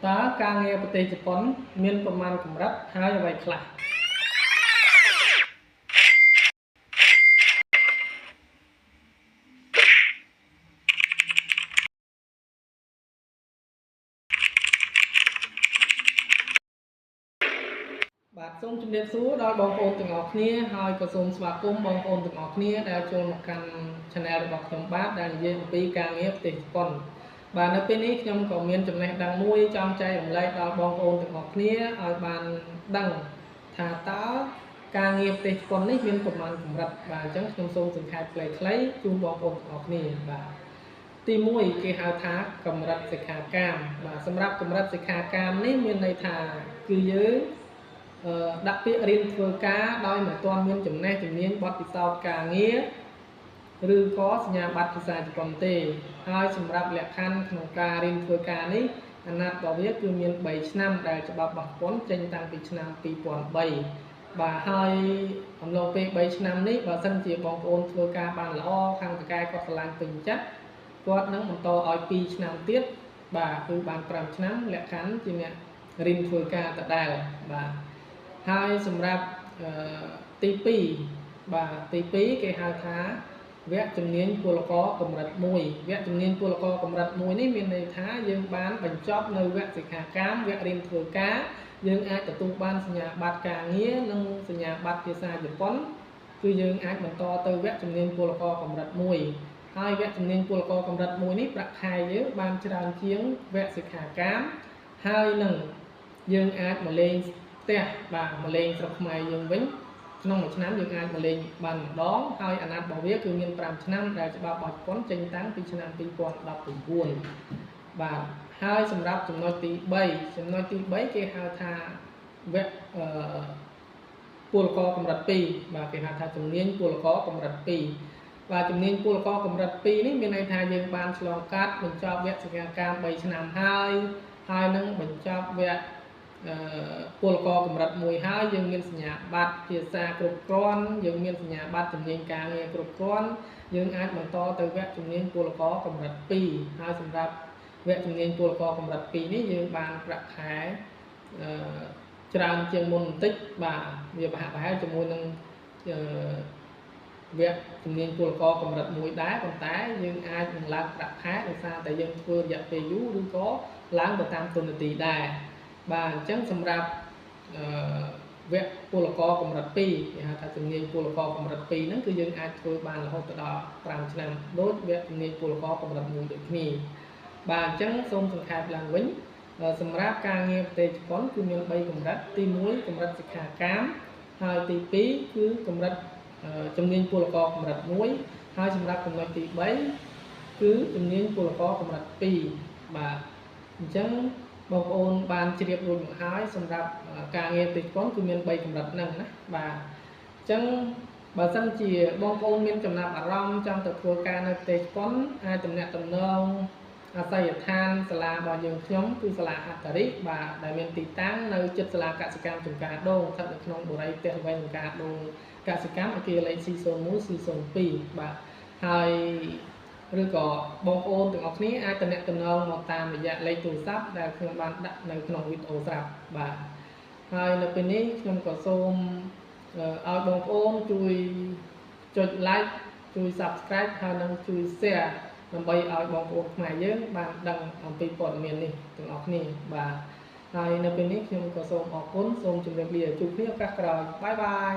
តើការងារប្រទេសជប៉ុនមានប្រមាណកម្រិតហើយអ្វីខ្លះបាទសូមជម្រាបសួរដល់បងប្អូនទាំងអស់គ្នាហើយក៏សូមស្វាគមន៍បងប្អូនទាំងអស់គ្នាដែលចូលមកកាន់ Channel របស់ខ្ញុំបាទដែលនិយាយអំពីការងារប្រទេសជប៉ុនបាទនៅពេលនេះខ្ញុំក៏មានចំណេះដឹងមួយចង់ចែករំលែកដល់បងប្អូនទាំងអស់គ្នាឲ្យបានដឹងថាតើការងារប្រទេសជប៉ុននេះមានប្រមាណកម្រិតបាទអញ្ចឹងខ្ញុំសូមសង្ខេបខ្លីៗជូនបងប្អូនទាំងអស់គ្នាបាទទី1គេហៅថាកម្រិតសិក្ខាកាមបាទសម្រាប់កម្រិតសិក្ខាកាមនេះមានន័យថាគឺយើងដាក់ពាក្យរៀនធ្វើការដោយមិនទាន់មានចំណេះជំនាញបទពិសោធន៍ការងារឬក៏សញ្ញាបត្រភាសាជប៉ុនទេហើយសម្រាប់លក្ខខណ្ឌក្នុងការរៀនធ្វើការនេះអាណត្តិរបស់វាគឺមាន3ឆ្នាំដែលច្បាប់របស់ជប៉ុនចេញតាំងពីឆ្នាំ2003បាទហើយអំឡុងពេល3ឆ្នាំនេះបើសិនជាបងប្អូនធ្វើការបានល្អខាងតកែគាត់ឆ្លាញ់ពេញចិត្តគាត់នឹងបន្តឲ្យ2ឆ្នាំទៀតបាទគឺបាន5ឆ្នាំលក្ខខណ្ឌជាអ្នករៀនធ្វើការដដែលបាទហើយសម្រាប់ទី2បាទទី2គេហៅថាវគ្គជំនាញពលករកម្រិត1វគ្គជំនាញពលករកម្រិត1នេះមានន័យថាយើងបានបញ្ចប់នៅវគ្គសិក្ខាកាមវគ្គរៀនធ្វើការយើងអាចទទួលបានសញ្ញាបត្រការងារនិងសញ្ញាបត្រភាសាជប៉ុនគឺយើងអាចបន្តទៅវគ្គជំនាញពលករកម្រិត1ហើយវគ្គជំនាញពលករកម្រិត1នេះប្រាក់ខែយើងបានច្រើនជាងវគ្គសិក្ខាកាមហើយនឹងយើងអាចមកលេងផ្ទះបាទមកលេងស្រុកខ្មែរយើងវិញក្នុងមួយឆ្នាំយើងអាចមកលេងបានម្ដងហើយអាណត្តិរបស់វាគឺមាន5ឆ្នាំដែលច្បាប់របស់ជប៉ុនចេញតាំងពីឆ្នាំ2019បាទហើយសម្រាប់ចំណុចទី3គេហៅថាវគ្គពលករកម្រិត2បាទគេហៅថាជំនាញពលករកម្រិត2បាទជំនាញពលករកម្រិត2នេះមានន័យថាយើងបានឆ្លងកាត់បញ្ចប់វគ្គសិក្ខាកាម3ឆ្នាំហើយនឹងបញ្ចប់វគ្គពលករកម្រិត1ហើយយើងមានសញ្ញាបត្រភាសាគ្រប់គ្រាន់យើងមានសញ្ញាបត្រជំនាញការងារគ្រប់គ្រាន់យើងអាចបន្តទៅវគ្គជំនាញពលករកម្រិត2ហើយសម្រាប់វគ្គជំនាញពលករកម្រិត2នេះយើងបានប្រាក់ខែច្រើនជាងមុនបន្តិចបាទវាប្រហាក់ប្រហែលជាមួយនឹងវគ្គជំនាញពលករកម្រិត1ដែរប៉ុន្តែយើងអាចនឹងឡើងប្រាក់ខែដោយសារតែយើងធ្វើរយៈពេលយូរឬក៏ឡើងទៅតាមតួនាទីដែរបាទអញ្ចឹងសម្រាប់វគ្គពលករកម្រិត2គេហៅថាជំនាញពលករកម្រិត2ហ្នឹងគឺយើងអាចធ្វើបានរហូតដល់5ឆ្នាំដូចវគ្គជំនាញពលករកម្រិត1ដូចគ្នាបាទអញ្ចឹងសូមសង្ខេបឡើងវិញសម្រាប់ការងារប្រទេសជប៉ុនគឺមាន3កម្រិតទី1កម្រិតសិក្ខាកាមហើយទី2គឺកម្រិតជំនាញពលករកម្រិត1ហើយសម្រាប់ចំណុចទី3គឺជំនាញពលករកម្រិត2បាទអញ្ចឹងបងប្អូនបានជ្រាបរួចមកហើយសម្រាប់ការងារប្រទេសជប៉ុនគឺមាន3កម្រិតហ្នឹងណាបាទអញ្ចឹងបើសិនជាបងប្អូនមានចំណាប់អារម្មណ៍ចង់ទៅធ្វើការនៅប្រទេសជប៉ុនអាចទំនាក់ទំនងអាស័យដ្ឋានសាលារបស់យើងខ្ញុំគឺសាលាហត្ថរិបាទដែលមានទីតាំងនៅជិតសាលាកសិកម្មចំការដូងស្ថិតនៅក្នុងបុរីផ្ទះល្វែងចំការដូងកសិកម្មអគារលេខ C01 C02 បាទហើយឬក៏បងប្អូនទាំងអស់គ្នាអាចទំនាក់ទំនងមកតាមរយៈលេខទូរស័ព្ទដែលខ្ញុំបានដាក់នៅក្នុងវីដេអូស្រាប់បាទហើយនៅពេលនេះខ្ញុំក៏សូមឲ្យបងប្អូនជួយចុច like ជួយ subscribe ហើយនិងជួយ share ដើម្បីឲ្យបងប្អូនខ្មែរយើងបានដឹងអំពីព័ត៌មាននេះទាំងអស់គ្នាបាទហើយនៅពេលនេះខ្ញុំក៏សូមអរគុណសូមជម្រាបលាជួបគ្នាឱកាសក្រោយបាយបាយ